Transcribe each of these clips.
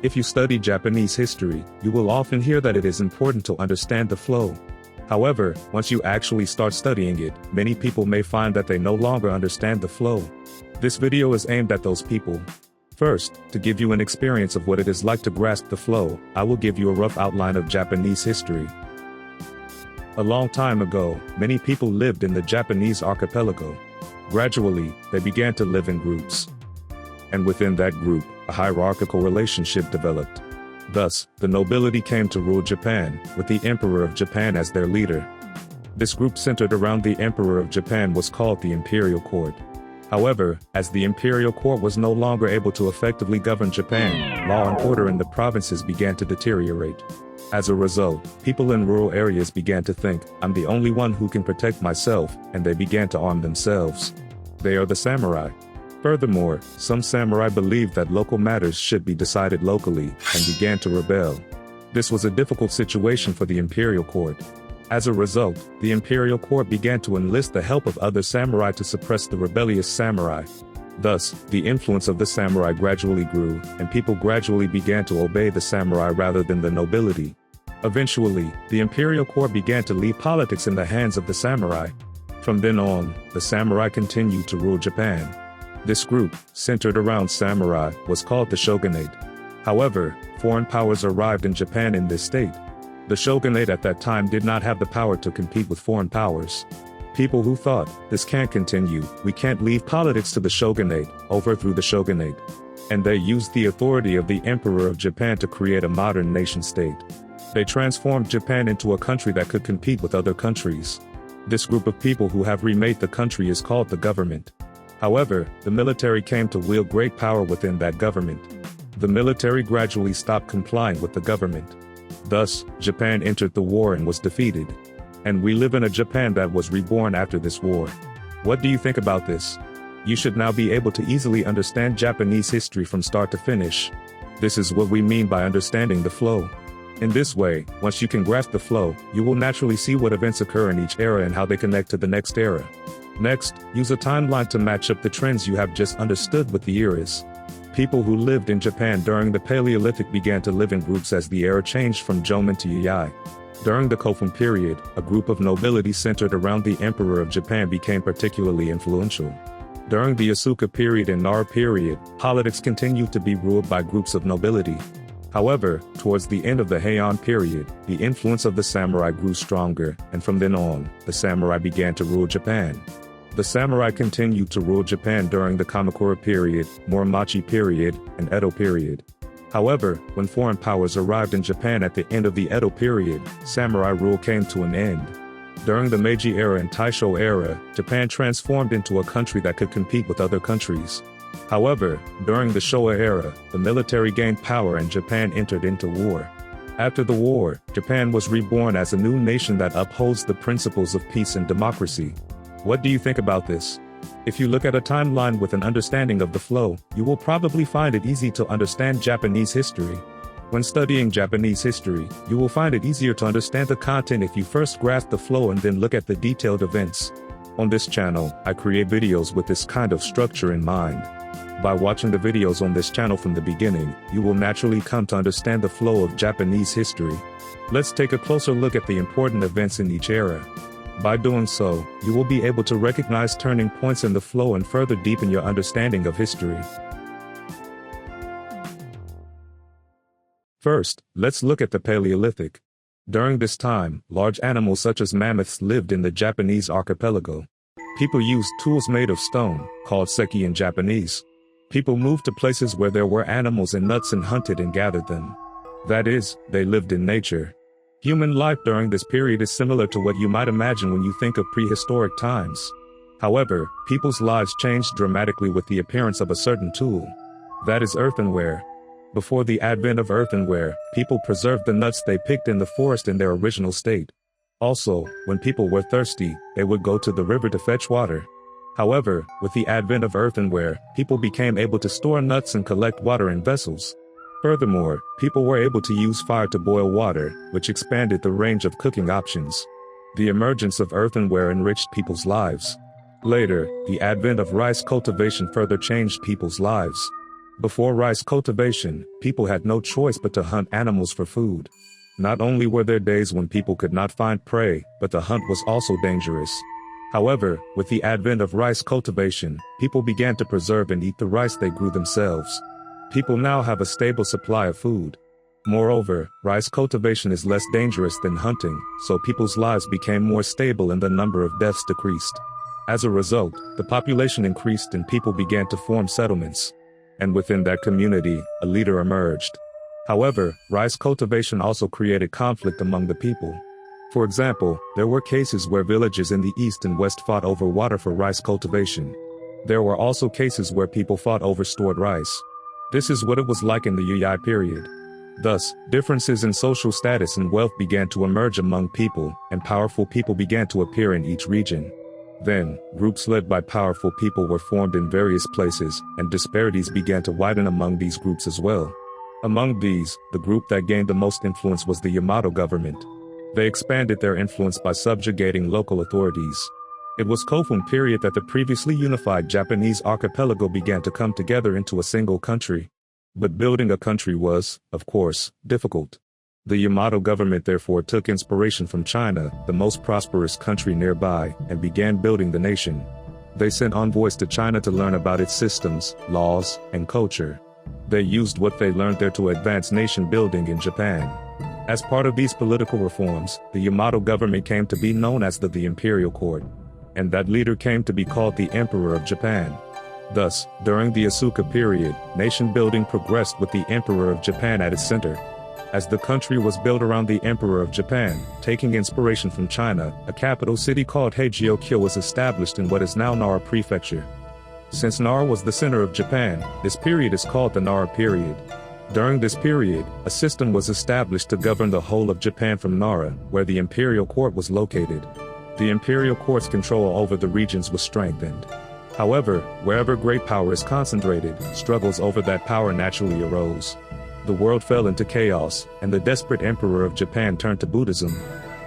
If you study Japanese history, you will often hear that it is important to understand the flow. However, once you actually start studying it, many people may find that they no longer understand the flow. This video is aimed at those people. First, to give you an experience of what it is like to grasp the flow, I will give you a rough outline of Japanese history. A long time ago, many people lived in the Japanese archipelago. Gradually, they began to live in groups. And within that group, a hierarchical relationship developed. Thus, the nobility came to rule Japan, with the Emperor of Japan as their leader. This group centered around the Emperor of Japan was called the Imperial Court. However, as the Imperial Court was no longer able to effectively govern Japan, law and order in the provinces began to deteriorate. As a result, people in rural areas began to think, I'm the only one who can protect myself, and they began to arm themselves. They are the samurai. Furthermore, some samurai believed that local matters should be decided locally, and began to rebel. This was a difficult situation for the Imperial Court. As a result, the Imperial Court began to enlist the help of other samurai to suppress the rebellious samurai. Thus, the influence of the samurai gradually grew, and people gradually began to obey the samurai rather than the nobility. Eventually, the Imperial Court began to leave politics in the hands of the samurai. From then on, the samurai continued to rule Japan. This group, centered around samurai, was called the shogunate. However, foreign powers arrived in Japan in this state. The shogunate at that time did not have the power to compete with foreign powers. People who thought, this can't continue, we can't leave politics to the shogunate, overthrew the shogunate. And they used the authority of the Emperor of Japan to create a modern nation-state. They transformed Japan into a country that could compete with other countries. This group of people who have remade the country is called the government. However, the military came to wield great power within that government. The military gradually stopped complying with the government. Thus, Japan entered the war and was defeated. And we live in a Japan that was reborn after this war. What do you think about this? You should now be able to easily understand Japanese history from start to finish. This is what we mean by understanding the flow. In this way, once you can grasp the flow, you will naturally see what events occur in each era and how they connect to the next era. Next, use a timeline to match up the trends you have just understood with the eras. People who lived in Japan during the Paleolithic began to live in groups as the era changed from Jomon to Yayai. During the Kofun period, a group of nobility centered around the Emperor of Japan became particularly influential. During the Asuka period and Nara period, politics continued to be ruled by groups of nobility. However, towards the end of the Heian period, the influence of the samurai grew stronger, and from then on, the samurai began to rule Japan. The samurai continued to rule Japan during the Kamakura period, Muromachi period, and Edo period. However, when foreign powers arrived in Japan at the end of the Edo period, samurai rule came to an end. During the Meiji era and Taisho era, Japan transformed into a country that could compete with other countries. However, during the Showa era, the military gained power and Japan entered into war. After the war, Japan was reborn as a new nation that upholds the principles of peace and democracy. What do you think about this? If you look at a timeline with an understanding of the flow, you will probably find it easy to understand Japanese history. When studying Japanese history, you will find it easier to understand the content if you first grasp the flow and then look at the detailed events. On this channel, I create videos with this kind of structure in mind. By watching the videos on this channel from the beginning, you will naturally come to understand the flow of Japanese history. Let's take a closer look at the important events in each era. By doing so, you will be able to recognize turning points in the flow and further deepen your understanding of history. First, let's look at the Paleolithic. During this time, large animals such as mammoths lived in the Japanese archipelago. People used tools made of stone, called seki in Japanese. People moved to places where there were animals and nuts and hunted and gathered them. That is, they lived in nature. Human life during this period is similar to what you might imagine when you think of prehistoric times. However, people's lives changed dramatically with the appearance of a certain tool. That is earthenware. Before the advent of earthenware, people preserved the nuts they picked in the forest in their original state. Also, when people were thirsty, they would go to the river to fetch water. However, with the advent of earthenware, people became able to store nuts and collect water in vessels. Furthermore, people were able to use fire to boil water, which expanded the range of cooking options. The emergence of earthenware enriched people's lives. Later, the advent of rice cultivation further changed people's lives. Before rice cultivation, people had no choice but to hunt animals for food. Not only were there days when people could not find prey, but the hunt was also dangerous. However, with the advent of rice cultivation, people began to preserve and eat the rice they grew themselves. People now have a stable supply of food. Moreover, rice cultivation is less dangerous than hunting, so people's lives became more stable and the number of deaths decreased. As a result, the population increased and people began to form settlements. And within that community, a leader emerged. However, rice cultivation also created conflict among the people. For example, there were cases where villages in the east and west fought over water for rice cultivation. There were also cases where people fought over stored rice. This is what it was like in the Yuyai period. Thus, differences in social status and wealth began to emerge among people, and powerful people began to appear in each region. Then, groups led by powerful people were formed in various places, and disparities began to widen among these groups as well. Among these, the group that gained the most influence was the Yamato government. They expanded their influence by subjugating local authorities. It was Kofun period that the previously unified Japanese archipelago began to come together into a single country. But building a country was, of course, difficult. The Yamato government therefore took inspiration from China, the most prosperous country nearby, and began building the nation. They sent envoys to China to learn about its systems, laws, and culture. They used what they learned there to advance nation building in Japan. As part of these political reforms, the Yamato government came to be known as the Imperial Court. And that leader came to be called the Emperor of Japan. Thus, during the Asuka period, nation building progressed with the Emperor of Japan at its center. As the country was built around the Emperor of Japan, taking inspiration from China, a capital city called Heijio-kyo was established in what is now Nara Prefecture. Since Nara was the center of Japan, this period is called the Nara period. During this period, a system was established to govern the whole of Japan from Nara, where the imperial court was located. The imperial court's control over the regions was strengthened. However, wherever great power is concentrated, struggles over that power naturally arose. The world fell into chaos, and the desperate Emperor of Japan turned to Buddhism.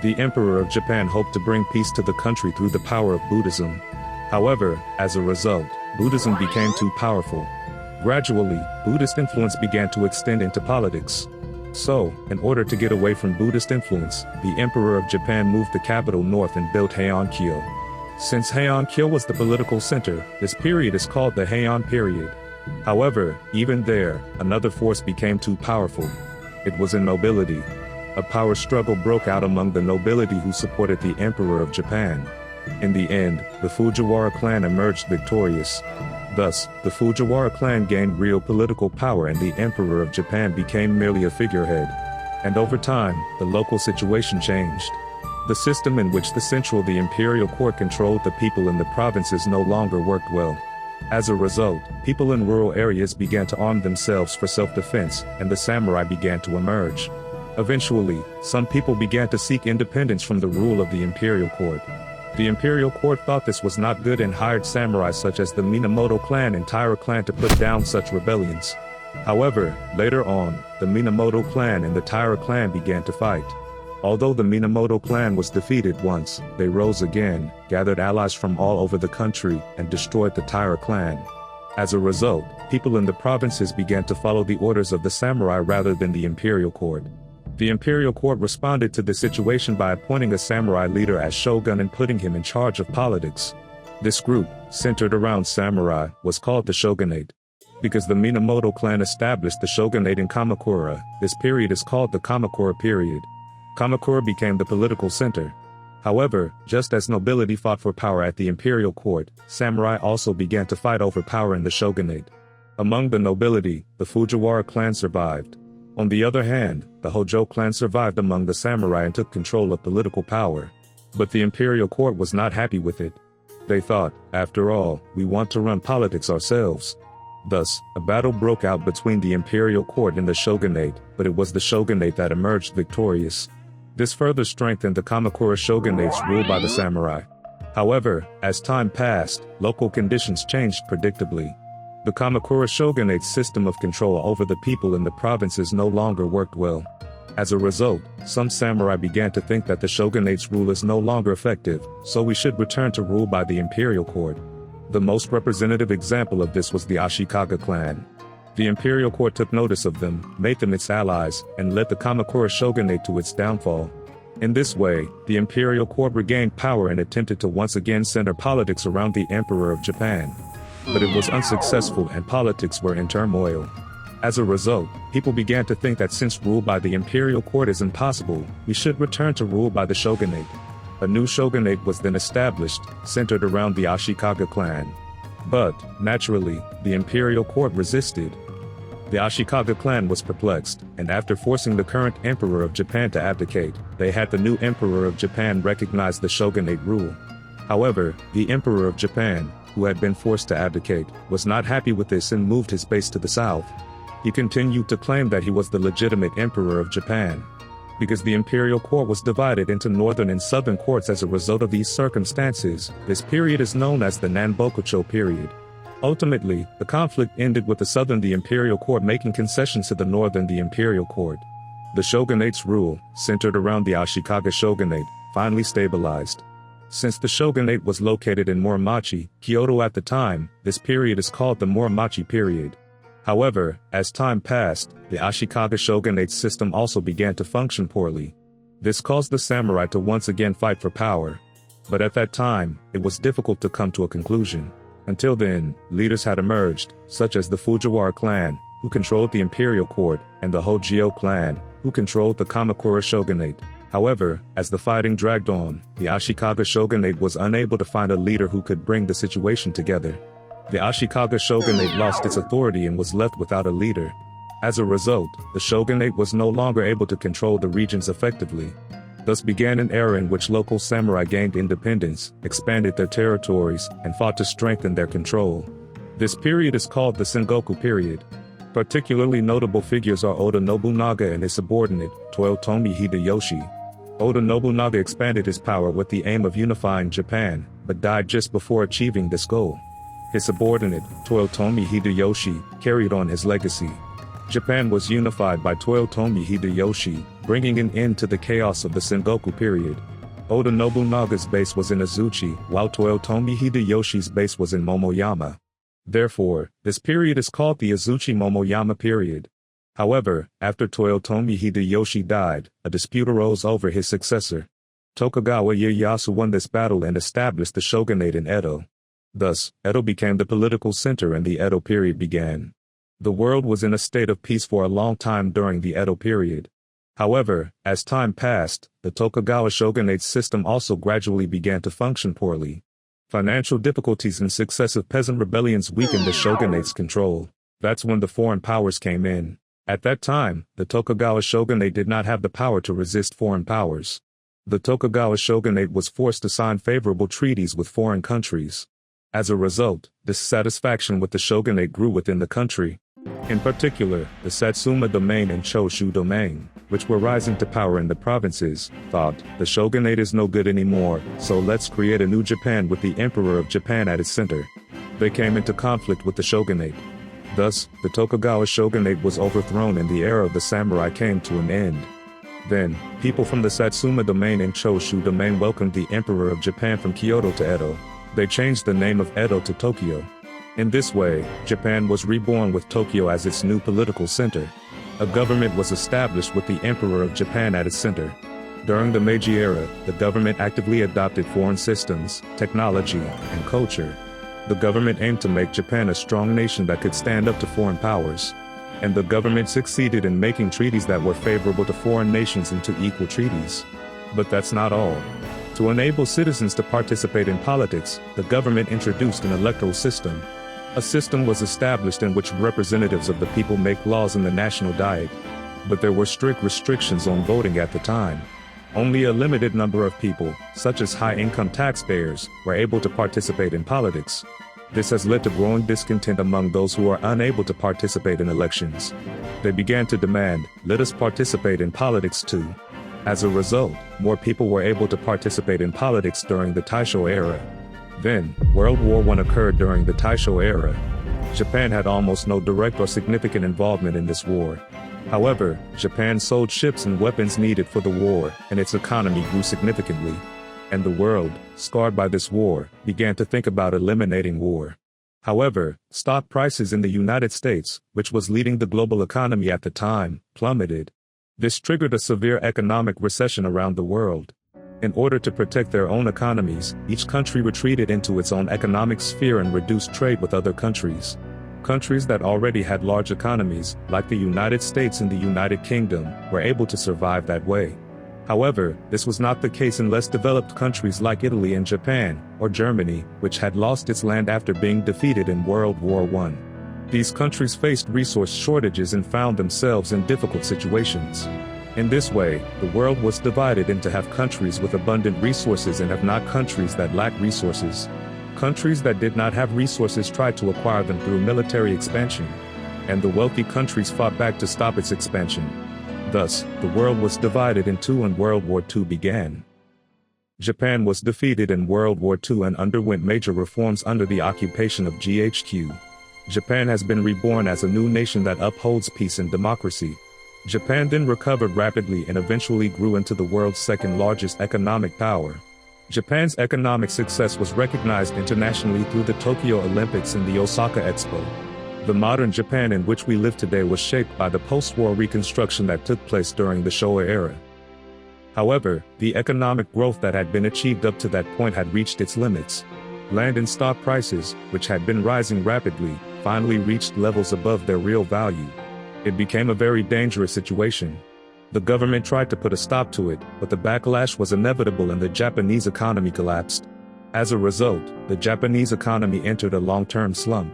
The Emperor of Japan hoped to bring peace to the country through the power of Buddhism. However, as a result, Buddhism became too powerful. Gradually, Buddhist influence began to extend into politics. So, in order to get away from Buddhist influence, the Emperor of Japan moved the capital north and built Heian-kyo. Since Heian-kyo was the political center, this period is called the Heian period. However, even there, another force became too powerful. It was in nobility. A power struggle broke out among the nobility who supported the Emperor of Japan. In the end, the Fujiwara clan emerged victorious. Thus, the Fujiwara clan gained real political power and the Emperor of Japan became merely a figurehead. And over time, the local situation changed. The system in which the imperial court controlled the people in the provinces no longer worked well. As a result, people in rural areas began to arm themselves for self-defense, and the samurai began to emerge. Eventually, some people began to seek independence from the rule of the imperial court. The imperial court thought this was not good and hired samurai such as the Minamoto clan and Taira clan to put down such rebellions. However, later on, the Minamoto clan and the Taira clan began to fight. Although the Minamoto clan was defeated once, they rose again, gathered allies from all over the country, and destroyed the Taira clan. As a result, people in the provinces began to follow the orders of the samurai rather than the imperial court. The imperial court responded to the situation by appointing a samurai leader as shogun and putting him in charge of politics. This group, centered around samurai, was called the shogunate. Because the Minamoto clan established the shogunate in Kamakura, this period is called the Kamakura period. Kamakura became the political center. However, just as nobility fought for power at the imperial court, samurai also began to fight over power in the shogunate. Among the nobility, the Fujiwara clan survived. On the other hand, the Hojo clan survived among the samurai and took control of political power. But the imperial court was not happy with it. They thought, after all, we want to run politics ourselves. Thus, a battle broke out between the imperial court and the shogunate, but it was the shogunate that emerged victorious. This further strengthened the Kamakura shogunate's rule by the samurai. However, as time passed, local conditions changed predictably. The Kamakura shogunate's system of control over the people in the provinces no longer worked well. As a result, some samurai began to think that the shogunate's rule is no longer effective, so we should return to rule by the imperial court. The most representative example of this was the Ashikaga clan. The imperial court took notice of them, made them its allies, and led the Kamakura shogunate to its downfall. In this way, the imperial court regained power and attempted to once again center politics around the Emperor of Japan. But it was unsuccessful and politics were in turmoil. As a result, people began to think that since rule by the imperial court is impossible, we should return to rule by the shogunate. A new shogunate was then established, centered around the Ashikaga clan. But, naturally, the imperial court resisted. The Ashikaga clan was perplexed, and after forcing the current emperor of Japan to abdicate, they had the new emperor of Japan recognize the shogunate rule. However, the emperor of Japan, who had been forced to abdicate, was not happy with this and moved his base to the south. He continued to claim that he was the legitimate emperor of Japan. Because the imperial court was divided into northern and southern courts as a result of these circumstances, this period is known as the Nanbokucho period. Ultimately, the conflict ended with the imperial court making concessions to the northern imperial court. The shogunate's rule, centered around the Ashikaga shogunate, finally stabilized. Since the shogunate was located in Muromachi, Kyoto at the time, this period is called the Muromachi period. However, as time passed, the Ashikaga shogunate's system also began to function poorly. This caused the samurai to once again fight for power. But at that time, it was difficult to come to a conclusion. Until then, leaders had emerged, such as the Fujiwara clan, who controlled the imperial court, and the Hojio clan, who controlled the Kamakura shogunate. However, as the fighting dragged on, the Ashikaga shogunate was unable to find a leader who could bring the situation together. The Ashikaga shogunate lost its authority and was left without a leader. As a result, the shogunate was no longer able to control the regions effectively. Thus began an era in which local samurai gained independence, expanded their territories, and fought to strengthen their control. This period is called the Sengoku period. Particularly notable figures are Oda Nobunaga and his subordinate, Toyotomi Hideyoshi. Oda Nobunaga expanded his power with the aim of unifying Japan, but died just before achieving this goal. His subordinate, Toyotomi Hideyoshi, carried on his legacy. Japan was unified by Toyotomi Hideyoshi, bringing an end to the chaos of the Sengoku period. Oda Nobunaga's base was in Azuchi, while Toyotomi Hideyoshi's base was in Momoyama. Therefore, this period is called the Azuchi-Momoyama period. However, after Toyotomi Hideyoshi died, a dispute arose over his successor. Tokugawa Ieyasu won this battle and established the shogunate in Edo. Thus, Edo became the political center and the Edo period began. The world was in a state of peace for a long time during the Edo period. However, as time passed, the Tokugawa shogunate's system also gradually began to function poorly. Financial difficulties and successive peasant rebellions weakened the shogunate's control. That's when the foreign powers came in. At that time, the Tokugawa shogunate did not have the power to resist foreign powers. The Tokugawa shogunate was forced to sign favorable treaties with foreign countries. As a result, dissatisfaction with the shogunate grew within the country. In particular, the Satsuma domain and Choshu domain, which were rising to power in the provinces, thought, the shogunate is no good anymore, so let's create a new Japan with the Emperor of Japan at its center. They came into conflict with the shogunate. Thus, the Tokugawa shogunate was overthrown and the era of the samurai came to an end. Then, people from the Satsuma domain and Choshu domain welcomed the Emperor of Japan from Kyoto to Edo. They changed the name of Edo to Tokyo. In this way, Japan was reborn with Tokyo as its new political center. A government was established with the Emperor of Japan at its center. During the Meiji era, the government actively adopted foreign systems, technology, and culture. The government aimed to make Japan a strong nation that could stand up to foreign powers. And the government succeeded in making treaties that were favorable to foreign nations into equal treaties. But that's not all. To enable citizens to participate in politics, the government introduced an electoral system. A system was established in which representatives of the people make laws in the national diet. But there were strict restrictions on voting at the time. Only a limited number of people, such as high-income taxpayers, were able to participate in politics. This has led to growing discontent among those who are unable to participate in elections. They began to demand, let us participate in politics too. As a result, more people were able to participate in politics during the Taisho era. Then, World War I occurred during the Taisho era. Japan had almost no direct or significant involvement in this war. However, Japan sold ships and weapons needed for the war, and its economy grew significantly. And the world, scarred by this war, began to think about eliminating war. However, stock prices in the United States, which was leading the global economy at the time, plummeted. This triggered a severe economic recession around the world. In order to protect their own economies, each country retreated into its own economic sphere and reduced trade with other countries. Countries that already had large economies, like the United States and the United Kingdom, were able to survive that way. However, this was not the case in less developed countries like Italy and Japan, or Germany, which had lost its land after being defeated in World War I. These countries faced resource shortages and found themselves in difficult situations. In this way, the world was divided into have countries with abundant resources and have not countries that lack resources. Countries that did not have resources tried to acquire them through military expansion, and the wealthy countries fought back to stop its expansion. Thus, the world was divided in two and World War II began. Japan was defeated in World War II and underwent major reforms under the occupation of GHQ. Japan has been reborn as a new nation that upholds peace and democracy. Japan then recovered rapidly and eventually grew into the world's second largest economic power. Japan's economic success was recognized internationally through the Tokyo Olympics and the Osaka Expo. The modern Japan in which we live today was shaped by the post-war reconstruction that took place during the Showa era. However, the economic growth that had been achieved up to that point had reached its limits. Land and stock prices, which had been rising rapidly, finally reached levels above their real value. It became a very dangerous situation. The government tried to put a stop to it, but the backlash was inevitable and the Japanese economy collapsed. As a result, the Japanese economy entered a long-term slump.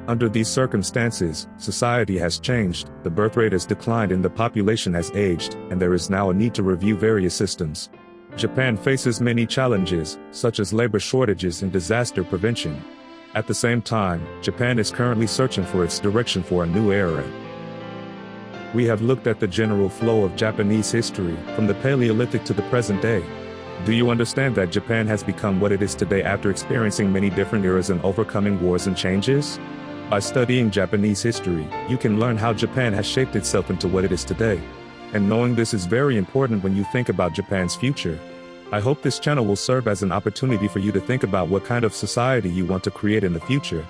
Under these circumstances, society has changed, the birth rate has declined and the population has aged, and there is now a need to review various systems. Japan faces many challenges, such as labor shortages and disaster prevention. At the same time, Japan is currently searching for its direction for a new era. We have looked at the general flow of Japanese history, from the Paleolithic to the present day. Do you understand that Japan has become what it is today after experiencing many different eras and overcoming wars and changes? By studying Japanese history, you can learn how Japan has shaped itself into what it is today. And knowing this is very important when you think about Japan's future. I hope this channel will serve as an opportunity for you to think about what kind of society you want to create in the future.